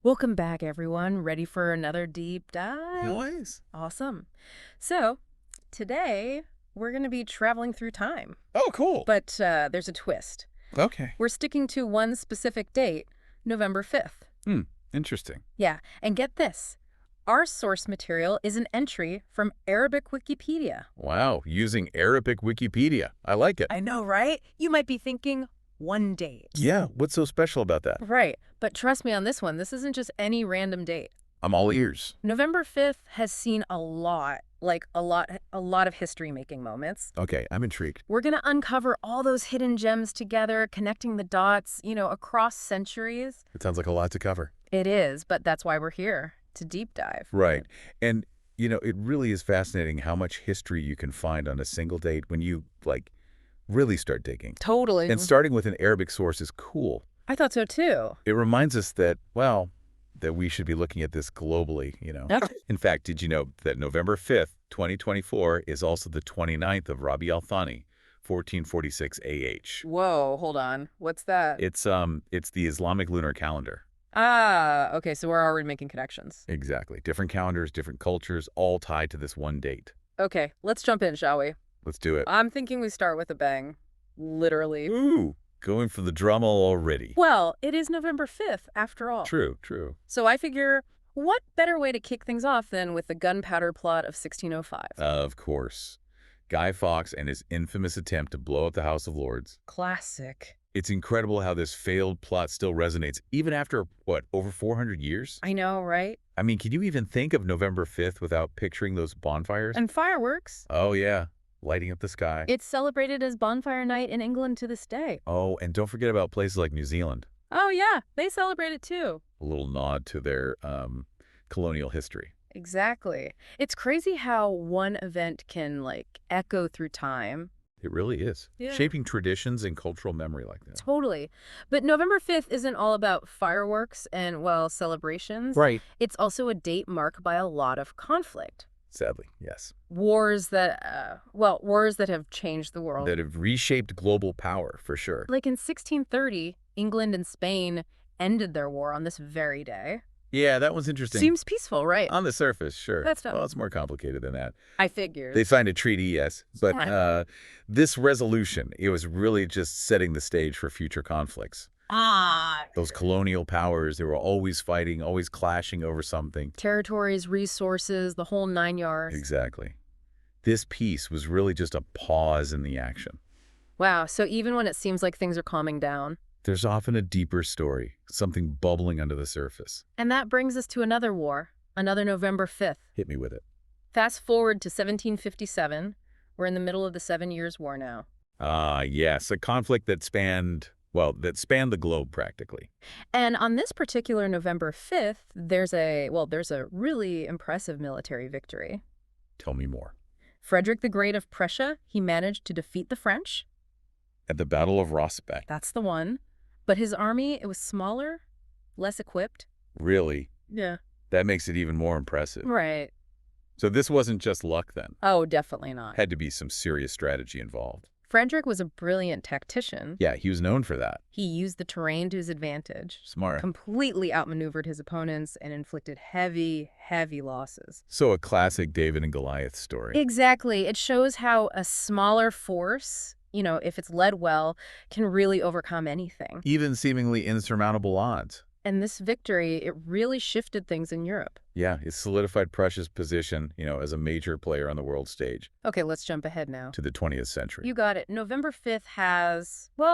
Welcome back, everyone. Ready for another deep dive? Always. Awesome. So, today we're going to be traveling through time, Oh, cool. but there's a twist. Okay. We're sticking to one specific date, November 5th. Hmm. Interesting. Yeah, and get this. Our source material is an entry from Arabic Wikipedia. Wow. Using Arabic Wikipedia. I like it. I know, right? You might be thinking, one date. Yeah. What's so special about that? Right, but trust me on this one, this isn't just any random date. I'm all ears. November 5th has seen a lot of history-making moments. Okay. I'm intrigued. We're going to uncover all those hidden gems together, connecting the dots, across centuries. It sounds like a lot to cover. It is, but that's why we're here, to deep dive. Right. And, it really is fascinating how much history you can find on a single date when you, really start digging. Totally. And starting with an Arabic source is cool. I thought so too. It reminds us that, that we should be looking at this globally. Okay. In fact, did you know that November 5th, 2024 is also the 29th of Rabi al-Thani, 1446 AH. Whoa, hold on. What's that? It's the Islamic lunar calendar. Ah, okay, so we're already making connections. Exactly. Different calendars, different cultures, all tied to this one date. Okay, let's jump in, shall we? Let's do it. I'm thinking we start with a bang. Literally. Ooh, going for the drama already. Well, it is November 5th, after all. True, true. So I figure, what better way to kick things off than with the gunpowder plot of 1605? Of course. Guy Fawkes and his infamous attempt to blow up the House of Lords. Classic. It's incredible how this failed plot still resonates, even after, over 400 years? I know, right? I mean, can you even think of November 5th without picturing those bonfires? And fireworks. Oh, yeah. Lighting up the sky. It's celebrated as Bonfire Night in England to this day. Oh, and don't forget about places like New Zealand. Oh, yeah, they celebrate it too. A little nod to their colonial history. Exactly. It's crazy how one event can, echo through time. It really is. Yeah. Shaping traditions and cultural memory like that. Totally. But November 5th isn't all about fireworks and, celebrations. Right. It's also a date marked by a lot of conflict. Sadly, yes. Wars that have changed the world. That have reshaped global power, for sure. Like in 1630, England and Spain ended their war on this very day. Yeah, that one's interesting. Seems peaceful, right? On the surface, sure. That's tough. Well, it's more complicated than that. I figured. They signed a treaty, yes. But Right. this resolution, it was really just setting the stage for future conflicts. Those colonial powers, they were always fighting, always clashing over something. Territories, resources, the whole 9 yards. Exactly. This peace was really just a pause in the action. Wow, so even when it seems like things are calming down. There's often a deeper story, something bubbling under the surface. And that brings us to another war, another November 5th. Hit me with it. Fast forward to 1757. We're in the middle of the 7 Years' War now. Ah, yes, a conflict that spanned the globe practically. And on this particular November 5th, there's a really impressive military victory. Tell me more. Frederick the Great of Prussia, he managed to defeat the French. At the Battle of Rossbach. That's the one. But his army, it was smaller, less equipped. Really? Yeah. That makes it even more impressive. Right. So this wasn't just luck then. Oh, definitely not. Had to be some serious strategy involved. Frederick was a brilliant tactician. Yeah, he was known for that. He used the terrain to his advantage. Smart. Completely outmaneuvered his opponents and inflicted heavy, heavy losses. So a classic David and Goliath story. Exactly. It shows how a smaller force, if it's led well, can really overcome anything. Even seemingly insurmountable odds. And this victory, it really shifted things in Europe. Yeah, it solidified Prussia's position, as a major player on the world stage. Okay, let's jump ahead now. To the 20th century. You got it. November 5th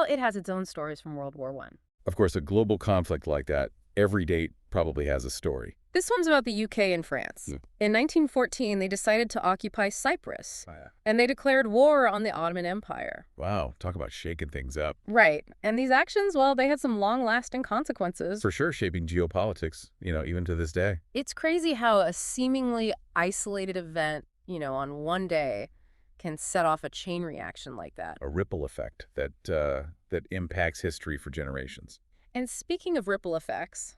it has its own stories from World War I. Of course, a global conflict like that, every date probably has a story. This one's about the UK and France. In 1914, they decided to occupy Cyprus, and they declared war on the Ottoman Empire. Wow, talk about shaking things up. Right. And these actions, they had some long-lasting consequences. For sure, shaping geopolitics, even to this day. It's crazy how a seemingly isolated event, on one day can set off a chain reaction like that. A ripple effect that impacts history for generations. And speaking of ripple effects,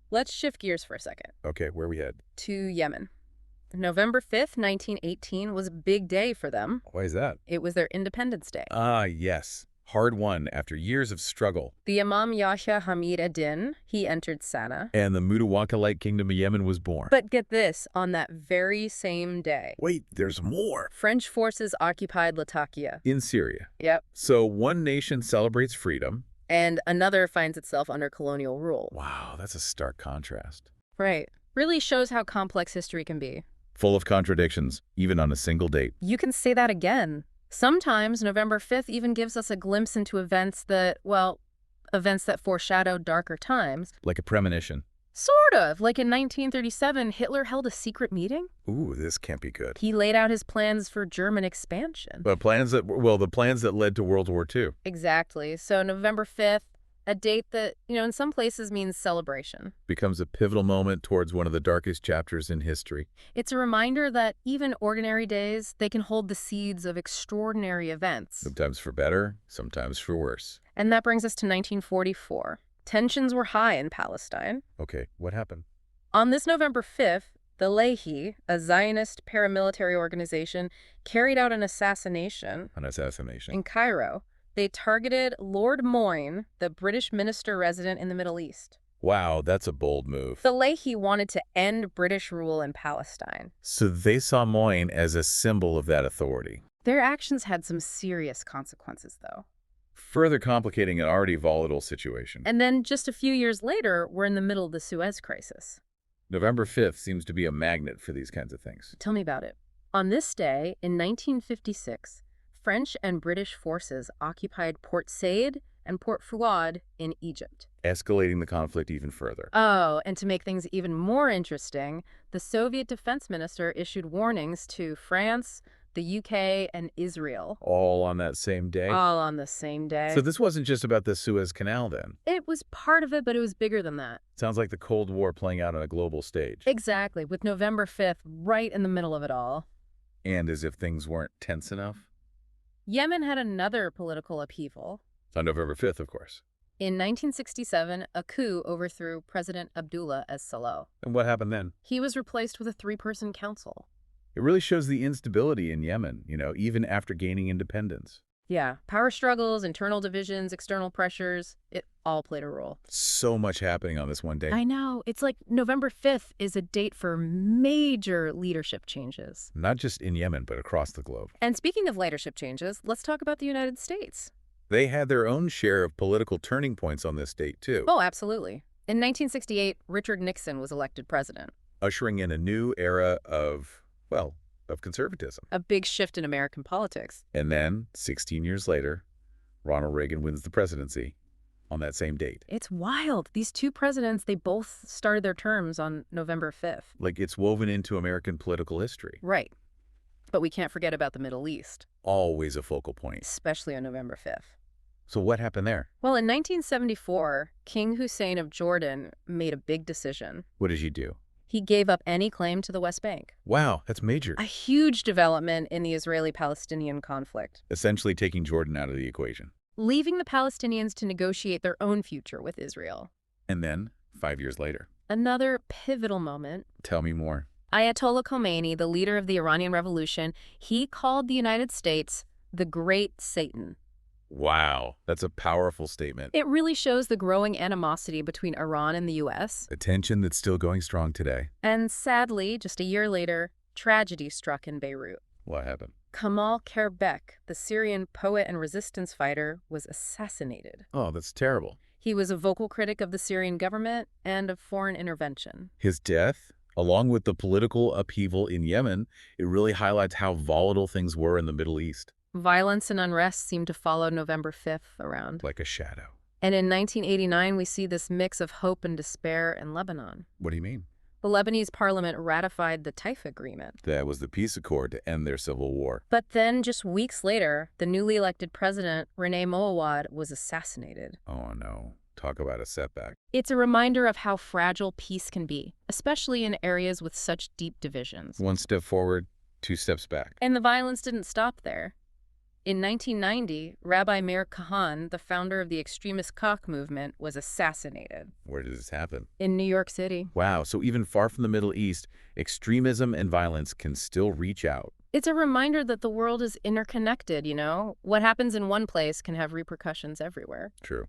let's shift gears for a second. Okay, where we head? To Yemen. November 5th, 1918 was a big day for them. Why is that? It was their Independence Day. Ah, yes. hard won after years of struggle. The Imam Yahya Hamid ad-Din, he entered Sana'a. And the Mutawakilite Kingdom of Yemen was born. But get this, on that very same day. Wait, there's more. French forces occupied Latakia. In Syria. Yep. So one nation celebrates freedom. And another finds itself under colonial rule. Wow, that's a stark contrast. Right. Really shows how complex history can be. Full of contradictions, even on a single date. You can say that again. Sometimes November 5th even gives us a glimpse into events that foreshadow darker times. Like a premonition. Sort of. Like in 1937, Hitler held a secret meeting. Ooh, this can't be good. He laid out his plans for German expansion. But the plans that led to World War II. Exactly. So November 5th, a date that, in some places means celebration. Becomes a pivotal moment towards one of the darkest chapters in history. It's a reminder that even ordinary days, they can hold the seeds of extraordinary events. Sometimes for better, sometimes for worse. And that brings us to 1944. Tensions were high in Palestine. Okay, what happened? On this November 5th, the Lehi, a Zionist paramilitary organization, carried out an assassination. In Cairo. They targeted Lord Moyne, the British minister resident in the Middle East. Wow, that's a bold move. The Lehi wanted to end British rule in Palestine. So they saw Moyne as a symbol of that authority. Their actions had some serious consequences, though. Further complicating an already volatile situation. And then just a few years later, we're in the middle of the Suez Crisis. November 5th seems to be a magnet for these kinds of things. Tell me about it. On this day, in 1956, French and British forces occupied Port Said and Port Fouad in Egypt. Escalating the conflict even further. Oh, and to make things even more interesting, the Soviet defense minister issued warnings to France, the UK, and Israel. All on that same day? All on the same day. So this wasn't just about the Suez Canal then? It was part of it, but it was bigger than that. Sounds like the Cold War playing out on a global stage. Exactly, with November 5th right in the middle of it all. And as if things weren't tense enough? Yemen had another political upheaval. On November 5th, of course. In 1967, a coup overthrew President Abdullah es-Saloh. And what happened then? He was replaced with a 3-person council. It really shows the instability in Yemen, even after gaining independence. Yeah, power struggles, internal divisions, external pressures, it all played a role. So much happening on this one day. I know. It's like November 5th is a date for major leadership changes. Not just in Yemen, but across the globe. And speaking of leadership changes, let's talk about the United States. They had their own share of political turning points on this date, too. Oh, absolutely. In 1968, Richard Nixon was elected president. Ushering in a new era of conservatism. A big shift in American politics. And then, 16 years later, Ronald Reagan wins the presidency on that same date. It's wild. These two presidents, they both started their terms on November 5th. Like it's woven into American political history. Right. But we can't forget about the Middle East. Always a focal point. Especially on November 5th. So what happened there? Well, in 1974, King Hussein of Jordan made a big decision. What did he do? He gave up any claim to the West Bank. Wow, that's major. A huge development in the Israeli-Palestinian conflict. Essentially taking Jordan out of the equation. Leaving the Palestinians to negotiate their own future with Israel. And then, 5 years later. Another pivotal moment. Tell me more. Ayatollah Khomeini, the leader of the Iranian Revolution, he called the United States the Great Satan. Wow, that's a powerful statement. It really shows the growing animosity between Iran and the U.S. A tension that's still going strong today. And sadly, just a year later, tragedy struck in Beirut. What happened? Kamal Kerbek, the Syrian poet and resistance fighter, was assassinated. Oh, that's terrible. He was a vocal critic of the Syrian government and of foreign intervention. His death, along with the political upheaval in Yemen, it really highlights how volatile things were in the Middle East. Violence and unrest seemed to follow November 5th around. Like a shadow. And in 1989, we see this mix of hope and despair in Lebanon. What do you mean? The Lebanese parliament ratified the Taif Agreement. That was the peace accord to end their civil war. But then, just weeks later, the newly elected president, Renee Moawad, was assassinated. Oh no. Talk about a setback. It's a reminder of how fragile peace can be, especially in areas with such deep divisions. 1 step forward, 2 steps back. And the violence didn't stop there. In 1990, Rabbi Meir Kahan, the founder of the extremist Koch movement, was assassinated. Where did this happen? In New York City. Wow, so even far from the Middle East, extremism and violence can still reach out. It's a reminder that the world is interconnected, you know? What happens in one place can have repercussions everywhere. True.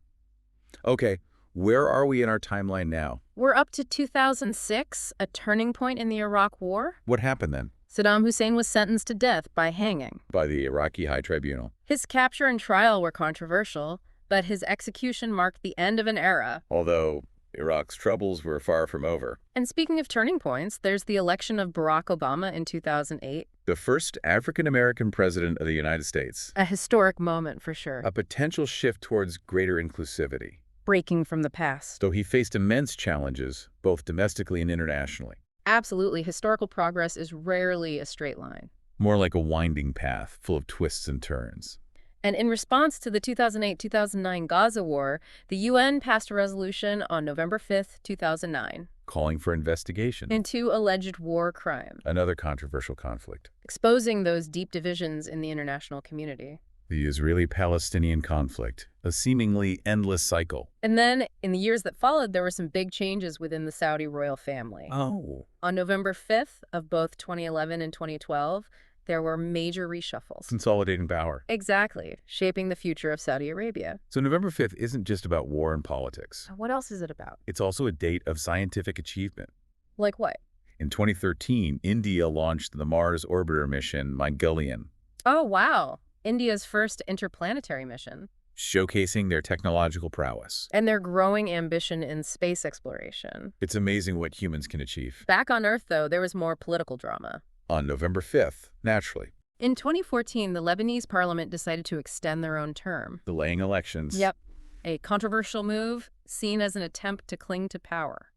Okay, where are we in our timeline now? We're up to 2006, a turning point in the Iraq War. What happened then? Saddam Hussein was sentenced to death by hanging. By the Iraqi High Tribunal. His capture and trial were controversial, but his execution marked the end of an era. Although Iraq's troubles were far from over. And speaking of turning points, there's the election of Barack Obama in 2008. The first African-American president of the United States. A historic moment for sure. A potential shift towards greater inclusivity. Breaking from the past. Though he faced immense challenges, both domestically and internationally. Absolutely, historical progress is rarely a straight line. More like a winding path, full of twists and turns. And in response to the 2008-2009 Gaza war, the UN passed a resolution on November 5th, 2009. Calling for investigation into alleged war crime. Another controversial conflict. Exposing those deep divisions in the international community. The Israeli-Palestinian conflict, a seemingly endless cycle. And then, in the years that followed, there were some big changes within the Saudi royal family. Oh. On November 5th of both 2011 and 2012, there were major reshuffles. Consolidating power. Exactly, shaping the future of Saudi Arabia. So November 5th isn't just about war and politics. What else is it about? It's also a date of scientific achievement. Like what? In 2013, India launched the Mars orbiter mission, Gregorian. Oh, wow. India's first interplanetary mission. Showcasing their technological prowess. And their growing ambition in space exploration. It's amazing what humans can achieve. Back on Earth, though, there was more political drama. On November 5th, naturally. In 2014, the Lebanese parliament decided to extend their own term. Delaying elections. Yep. A controversial move seen as an attempt to cling to power.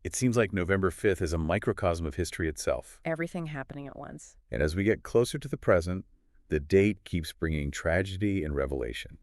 It seems like November 5th is a microcosm of history itself. Everything happening at once. And as we get closer to the present, the date keeps bringing tragedy and revelation.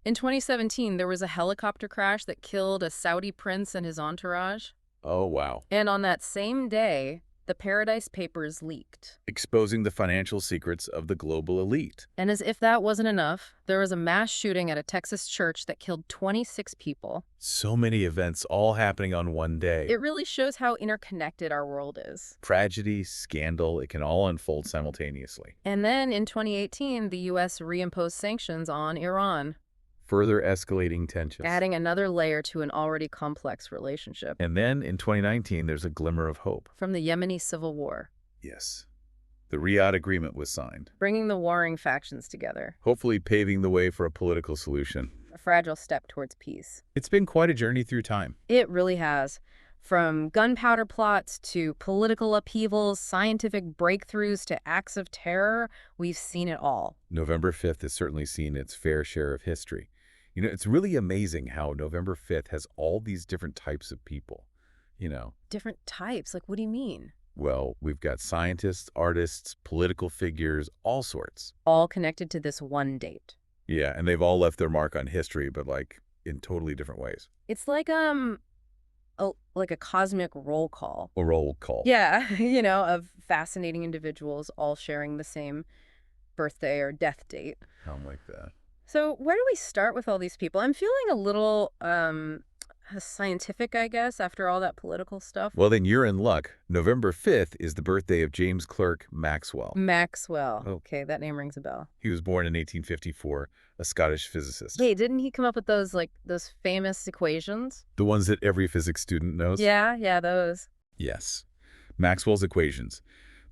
In 2017, there was a helicopter crash that killed a Saudi prince and his entourage. Oh, wow. And on that same day, the Paradise Papers leaked. Exposing the financial secrets of the global elite. And as if that wasn't enough, there was a mass shooting at a Texas church that killed 26 people. So many events all happening on one day. It really shows how interconnected our world is. Tragedy, scandal, it can all unfold simultaneously. And then in 2018, the U.S. reimposed sanctions on Iran. Further escalating tensions. Adding another layer to an already complex relationship. And then in 2019, there's a glimmer of hope. From the Yemeni civil war. Yes. The Riyadh Agreement was signed. Bringing the warring factions together. Hopefully paving the way for a political solution. A fragile step towards peace. It's been quite a journey through time. It really has. From gunpowder plots to political upheavals, scientific breakthroughs to acts of terror, we've seen it all. November 5th has certainly seen its fair share of history. You know, it's really amazing how November 5th has all these different types of people, you know. Different types? Like, what do you mean? Well, we've got scientists, artists, political figures, all sorts. All connected to this one date. Yeah, and they've all left their mark on history, but like in totally different ways. It's like a cosmic roll call. A roll call. Yeah, you know, of fascinating individuals all sharing the same birthday or death date. I'm like that. So where do we start with all these people? I'm feeling a little scientific, I guess, after all that political stuff. Well, then you're in luck. November 5th is the birthday of James Clerk Maxwell. Maxwell. Okay, that name rings a bell. He was born in 1854, a Scottish physicist. Hey, didn't he come up with those famous equations? The ones that every physics student knows? Yeah, those. Yes. Maxwell's equations.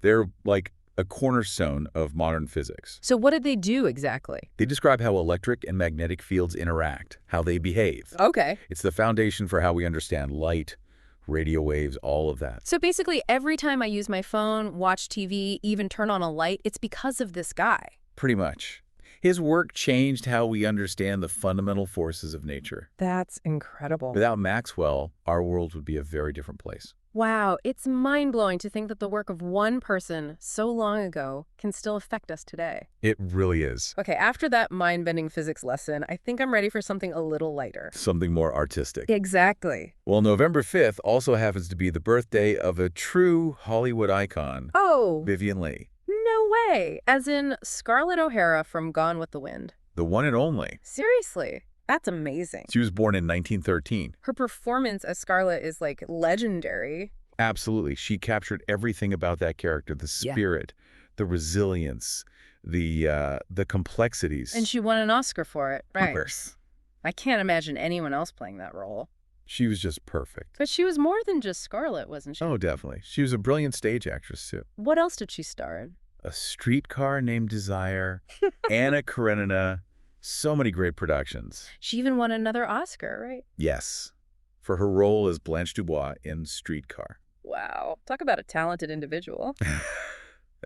They're like a cornerstone of modern physics. So what did they do exactly? They describe how electric and magnetic fields interact, how they behave. Okay. It's the foundation for how we understand light, radio waves, all of that. So basically every time I use my phone, watch TV, even turn on a light, it's because of this guy. Pretty much. His work changed how we understand the fundamental forces of nature. That's incredible. Without Maxwell, our world would be a very different place. Wow, it's mind-blowing to think that the work of one person so long ago can still affect us today. It really is. Okay, after that mind-bending physics lesson, I think I'm ready for something a little lighter. Something more artistic. Exactly. Well, November 5th also happens to be the birthday of a true Hollywood icon. Oh! Vivien Leigh. No way! As in Scarlett O'Hara from Gone with the Wind. The one and only. Seriously? That's amazing. She was born in 1913. Her performance as Scarlett is, legendary. Absolutely. She captured everything about that character, the spirit, The resilience, the complexities. And she won an Oscar for it, right? Of course. I can't imagine anyone else playing that role. She was just perfect. But she was more than just Scarlet, wasn't she? Oh, definitely. She was a brilliant stage actress, too. What else did she star in? A Streetcar Named Desire, Anna Karenina, so many great productions. She even won another Oscar, right? Yes, for her role as Blanche Dubois in Streetcar. Wow. Talk about a talented individual.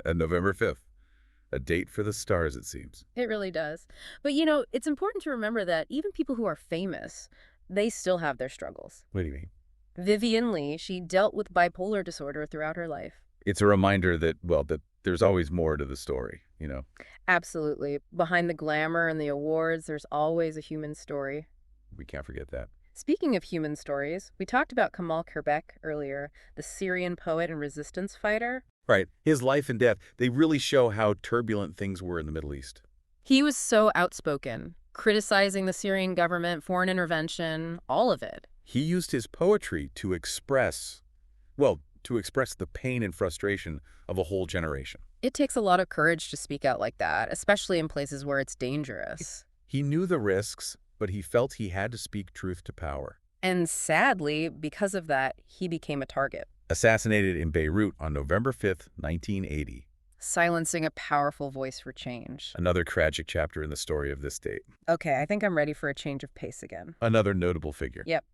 November 5th. A date for the stars, it seems. It really does. But, it's important to remember that even people who are famous, they still have their struggles. What do you mean? Vivian Leigh, she dealt with bipolar disorder throughout her life. It's a reminder that, that there's always more to the story, Absolutely. Behind the glamour and the awards, there's always a human story. We can't forget that. Speaking of human stories, we talked about Kamal Kerbek earlier, the Syrian poet and resistance fighter. Right. His life and death, they really show how turbulent things were in the Middle East. He was so outspoken, criticizing the Syrian government, foreign intervention, all of it. He used his poetry to express the pain and frustration of a whole generation. It takes a lot of courage to speak out like that, especially in places where it's dangerous. He knew the risks, but he felt he had to speak truth to power. And sadly, because of that, he became a target. Assassinated in Beirut on November 5th, 1980. Silencing a powerful voice for change. Another tragic chapter in the story of this date. Okay, I think I'm ready for a change of pace again. Another notable figure. Yep.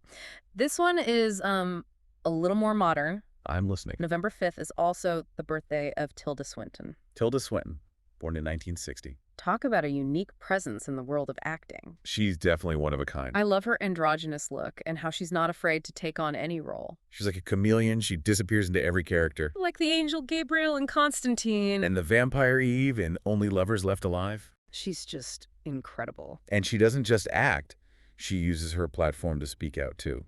This one is a little more modern. I'm listening. November 5th is also the birthday of Tilda Swinton. Tilda Swinton, born in 1960. Talk about a unique presence in the world of acting. She's definitely one of a kind. I love her androgynous look and how she's not afraid to take on any role. She's like a chameleon. She disappears into every character. Like the angel Gabriel in Constantine. And the vampire Eve in Only Lovers Left Alive. She's just incredible. And she doesn't just act. She uses her platform to speak out, too.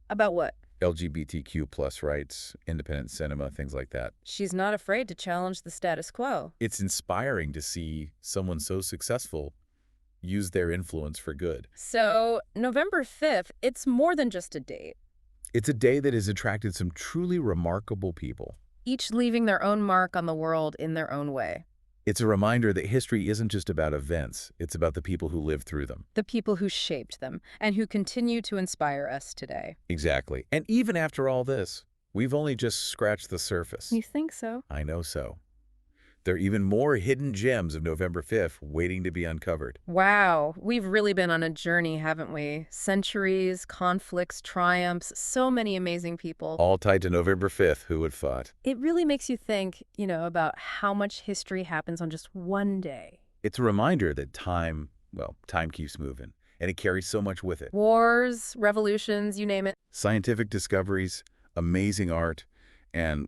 About what? LGBTQ plus rights, independent cinema, things like that. She's not afraid to challenge the status quo. It's inspiring to see someone so successful use their influence for good. So, November 5th, it's more than just a date. It's a day that has attracted some truly remarkable people. Each leaving their own mark on the world in their own way. It's a reminder that history isn't just about events, it's about the people who lived through them. The people who shaped them, and who continue to inspire us today. Exactly. And even after all this, we've only just scratched the surface. You think so? I know so. There are even more hidden gems of November 5th waiting to be uncovered. Wow, we've really been on a journey, haven't we? Centuries, conflicts, triumphs, so many amazing people. All tied to November 5th, who would have thought? It really makes you think, about how much history happens on just one day. It's a reminder that time keeps moving, and it carries so much with it. Wars, revolutions, you name it. Scientific discoveries, amazing art, and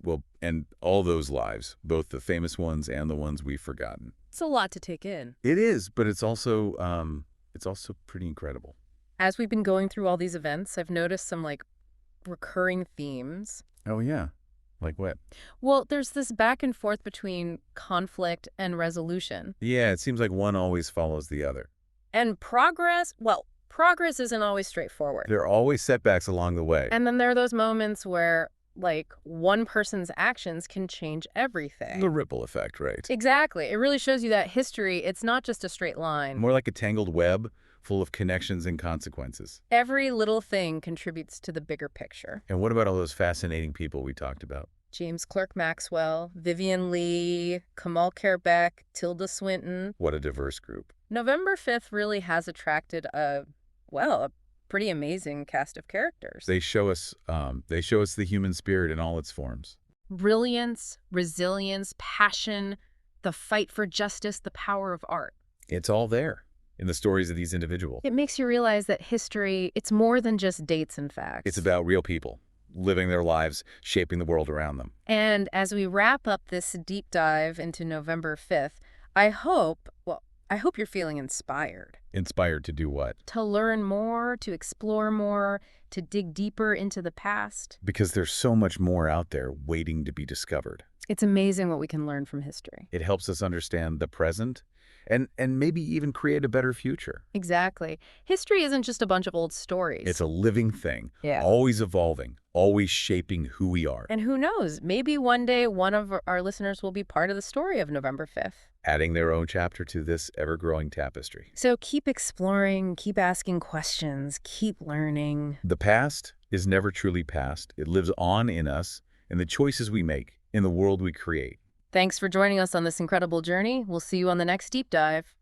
all those lives, both the famous ones and the ones we've forgotten. It's a lot to take in. It is, but it's also pretty incredible. As we've been going through all these events, I've noticed some recurring themes. Oh yeah, like what? Well, there's this back and forth between conflict and resolution. Yeah, it seems like one always follows the other. And progress isn't always straightforward. There are always setbacks along the way. And then there are those moments where one person's actions can change everything. The ripple effect, right? Exactly. It really shows you that history, it's not just a straight line. More like a tangled web full of connections and consequences. Every little thing contributes to the bigger picture. And what about all those fascinating people we talked about? James Clerk Maxwell, Vivian Leigh, Kamal Kerbek, Tilda Swinton. What a diverse group. November 5th really has attracted a pretty amazing cast of characters. They show us the human spirit in all its forms. Brilliance, resilience, passion, the fight for justice, the power of art. It's all there in the stories of these individuals. It makes you realize that history, it's more than just dates and facts. It's about real people living their lives, shaping the world around them. And as we wrap up this deep dive into November 5th, I hope you're feeling inspired. Inspired to do what? To learn more, to explore more, to dig deeper into the past. Because there's so much more out there waiting to be discovered. It's amazing what we can learn from history. It helps us understand the present and maybe even create a better future. Exactly. History isn't just a bunch of old stories. It's a living thing, Yeah. always evolving, always shaping who we are. And who knows, maybe one day one of our listeners will be part of the story of November 5th. Adding their own chapter to this ever-growing tapestry. So keep exploring, keep asking questions, keep learning. The past is never truly past. It lives on in us, in the choices we make, in the world we create. Thanks for joining us on this incredible journey. We'll see you on the next deep dive.